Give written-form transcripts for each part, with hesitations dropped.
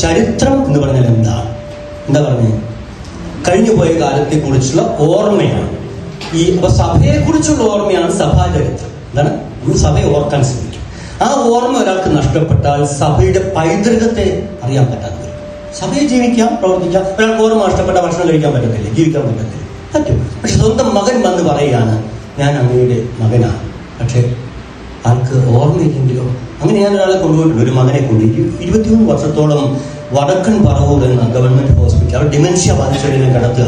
ചരിത്രം എന്ന് പറഞ്ഞാൽ എന്താ പറഞ്ഞത്? കഴിഞ്ഞുപോയ കാലത്തെ കുറിച്ചുള്ള ഓർമ്മയാണ്. അപ്പൊ സഭയെ കുറിച്ചുള്ള ഓർമ്മയാണ് സഭാചരിത്രം. എന്താണ്? നമ്മൾ സഭയെ ഓർക്കാൻ ശ്രമിക്കും. ആ ഓർമ്മ ഒരാൾക്ക് നഷ്ടപ്പെട്ടാൽ സഭയുടെ പൈതൃകത്തെ അറിയാൻ പറ്റാതെ വരും. സഭയെ ജീവിക്കാം, പ്രവർത്തിക്കാം. ഒരാൾക്ക് ഓർമ്മ നഷ്ടപ്പെട്ട ഭക്ഷണം കഴിക്കാൻ പറ്റത്തില്ല, ജീവിക്കാൻ പറ്റത്തില്ല, പറ്റും. പക്ഷെ സ്വന്തം മകൻ വന്ന് പറയുകയാണ്, ഞാൻ അങ്ങയുടെ മകനാണ്, പക്ഷെ ആൾക്ക് ഓർമ്മയില്ലെങ്കിലോ. അങ്ങനെ ഞാൻ ഒരാളെ കൊണ്ടുപോയിട്ടുണ്ട്, ഒരു മകനെ കൊണ്ട് 23 വർഷത്തോളം വടക്കൻ പറവൂർ എന്ന ഗവൺമെന്റ് ഹോസ്പിറ്റൽ, അവർ ഡിമെൻഷ്യ ബാധിച്ചവരെ കിടത്തുക.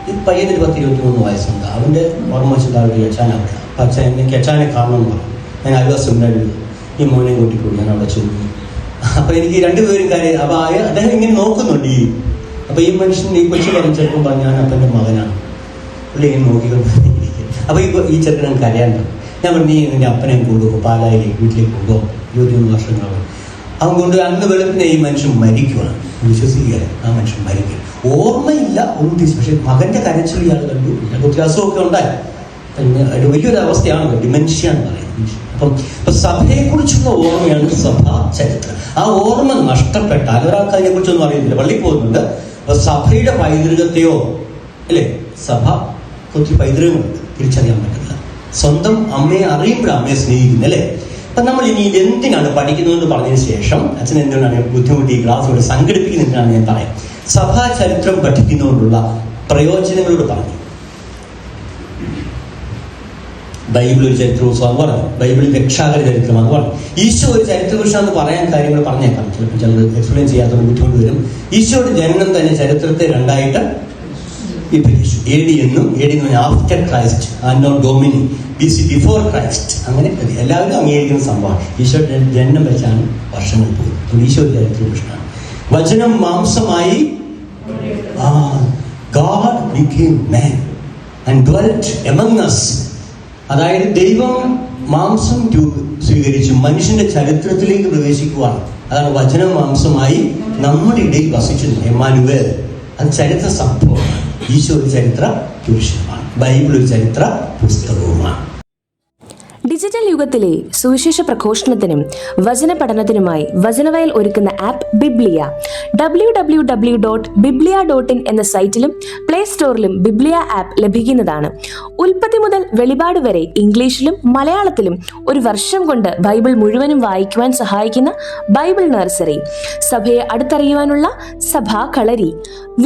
ഈ പയ്യന് 23 വയസ്സുണ്ട്. അവന്റെ ഓർമ്മ വെച്ചിട്ട് അവരുടെ അച്ഛൻ അവിടെ. അപ്പൊ അച്ഛൻ എനിക്ക് അച്ഛനെ കാണണം എന്ന് പറഞ്ഞു. ഞാൻ അയൽവാസിണ്ടായിരുന്നു, ഈ മോനെ കൂട്ടിക്കൂടി ഞാൻ അവിടെ ചെന്നു. അപ്പൊ എനിക്ക് രണ്ടുപേരും കാര്യം. അപ്പൊ അദ്ദേഹം ഇങ്ങനെ നോക്കുന്നുണ്ട്. അപ്പൊ ഈ മനുഷ്യൻ, ഈ കൊച്ചു പറഞ്ഞു, ചെറുപ്പം പറഞ്ഞു, ഞാൻ അപ്പൻ്റെ മകനാണ്. പുള്ളി ഇങ്ങനെ നോക്കിക്കൊണ്ടിരിക്കും. അപ്പൊ ഈ ചെറുക്കൻ കരയാണ്ട്. ഞാൻ പറഞ്ഞു, നീ നിന്റെ അപ്പനെ കൊണ്ടുപോകും, പാലായിലേക്ക് വീട്ടിലേക്ക് കൊണ്ടുപോകും. 23 വർഷങ്ങളാണ് അവൻ കൊണ്ട്. അന്ന് വെളുപ്പിനെ ഈ മനുഷ്യൻ മരിക്കുവാണ്. വിശ്വസിക്കുക, ആ മനുഷ്യൻ മരിക്കും. ഓർമ്മയില്ല ഒന്നും. പക്ഷെ മകന്റെ കരച്ചിൽ ഇയാൾ കണ്ടു. ഒത്തിരി അസുഖമൊക്കെ ഉണ്ടായി. വലിയൊരു അവസ്ഥയാണ് ഡിമെൻഷ്യ എന്ന് പറയുന്നത്. അപ്പൊ സഭയെ കുറിച്ചുള്ള ഓർമ്മയാണ് സഭാ ചരിത്രം. ആ ഓർമ്മ നഷ്ടപ്പെട്ടാൽ ഒരാൾക്ക് അതിനെ കുറിച്ചൊന്നും അറിയത്തില്ല, പള്ളി പോകുന്നുണ്ട്. അപ്പൊ സഭയുടെ പൈതൃകത്തെയോ, അല്ലെ, സഭ ഒത്തിരി പൈതൃകങ്ങളുണ്ട്, തിരിച്ചറിയാൻ പറ്റില്ല. സ്വന്തം അമ്മയെ അറിയുമ്പോഴാണ് അമ്മയെ സ്നേഹിക്കുന്നത്, അല്ലേ? അപ്പൊ നമ്മൾ ഇനി ഇതെന്തിനാണ് പഠിക്കുന്നതെന്ന് പറഞ്ഞതിന് ശേഷം അച്ഛൻ എന്തുകൊണ്ടാണ് ബുദ്ധിമുട്ടി ഈ ക്ലാസ് ഇവിടെ സംഘടിപ്പിക്കുന്നതിനാണ് ഞാൻ പറയാം. സഭാ ചരിത്രം പഠിക്കുന്നതുകൊണ്ടുള്ള പ്രയോജനങ്ങളോട് പറഞ്ഞു. ബൈബിൾ ഒരു ചരിത്രവും അത് പറഞ്ഞു. ബൈബിളിൽ രക്ഷാകര ചരിത്രം അത് പറഞ്ഞു. ഈശോ ഒരു ചരിത്രപുരുഷാന്ന് പറയാൻ കാര്യങ്ങൾ പറഞ്ഞേക്കാം. ചിലർ എക്സ്പ്ലെയിൻ ചെയ്യാത്തവർ ബുദ്ധിമുട്ട് വരും. ഈശോയുടെ ജനനം തന്നെ ചരിത്രത്തെ രണ്ടായിട്ട് വിഭജിച്ചു. AD എന്നും, AD എന്ന് പറഞ്ഞാൽ ആഫ്റ്റർ ക്രൈസ്റ്റ്, ആൻഡോ ഡൊമിനി, BC ബിഫോർ ക്രൈസ്റ്റ്. അങ്ങനെ എല്ലാവരും അംഗീകരിക്കുന്ന സംഭവമാണ്. ഈശോയുടെ ജനനം വെച്ചാണ് വർഷങ്ങൾ പോകുന്നത്. ഈശോ ഒരു ചരിത്രപുരുഷനാണ്. വചനം മാംസമായി, God became man and dwelt among us. അതായത് ദൈവം മാംസം സ്വീകരിച്ച് മനുഷ്യന്റെ ചരിത്രത്തിലേക്ക് പ്രവേശിക്കുവാണ്. അതാണ് വചനം മാംസമായി നമ്മുടെ ഇടയിൽ വസിച്ചു. എമ്മാനുവേൽ, അത് ചരിത്ര സംഭവമാണ്. ഈശോ ഒരു ചരിത്ര പുരുഷനുമാണ്. ബൈബിൾ ഒരു ചരിത്ര പുസ്തകവുമാണ്. ഡിജിറ്റൽ യുഗത്തിലെ സുവിശേഷ പ്രഘോഷണത്തിനും വചന പഠനത്തിനുമായി വചനവയൽ ഒരുക്കുന്ന ആപ്പ് ബിബ്ലിയ. www.biblia.in എന്ന സൈറ്റിലും പ്ലേ സ്റ്റോറിലും ബിബ്ലിയ ആപ്പ് ലഭിക്കുന്നതാണ്. ഉൽപ്പത്തി മുതൽ വെളിപാട് വരെ ഇംഗ്ലീഷിലും മലയാളത്തിലും ഒരു വർഷം കൊണ്ട് ബൈബിൾ മുഴുവനും വായിക്കുവാൻ സഹായിക്കുന്ന ബൈബിൾ നഴ്സറി, സഭയെ അടുത്തറിയുവാനുള്ള സഭാ കളരി,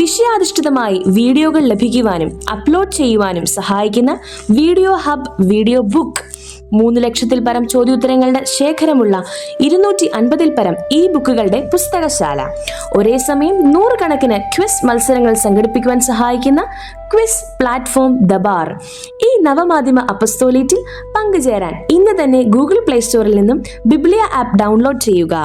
വിഷയാധിഷ്ഠിതമായി വീഡിയോകൾ ലഭിക്കുവാനും അപ്ലോഡ് ചെയ്യുവാനും സഹായിക്കുന്ന വീഡിയോ ഹബ്, വീഡിയോ ബുക്ക്, 3 ലക്ഷത്തിൽ പരം ചോദ്യോത്തരങ്ങളുടെ ശേഖരമുള്ള 250-ൽ പരം ഈ ബുക്കുകളുടെ പുസ്തകശാല, ഒരേ സമയം 100 കണക്കിന് ക്വിസ് മത്സരങ്ങൾ സംഘടിപ്പിക്കുവാൻ സഹായിക്കുന്ന ക്വിസ് പ്ലാറ്റ്ഫോം ദബാർ. ഈ നവമാധ്യമ അപ്പസ്തോലേറ്റിൽ പങ്കുചേരാൻ ഇന്ന് തന്നെ ഗൂഗിൾ പ്ലേ സ്റ്റോറിൽ നിന്നും ബിബ്ലിയ ആപ്പ് ഡൗൺലോഡ് ചെയ്യുക.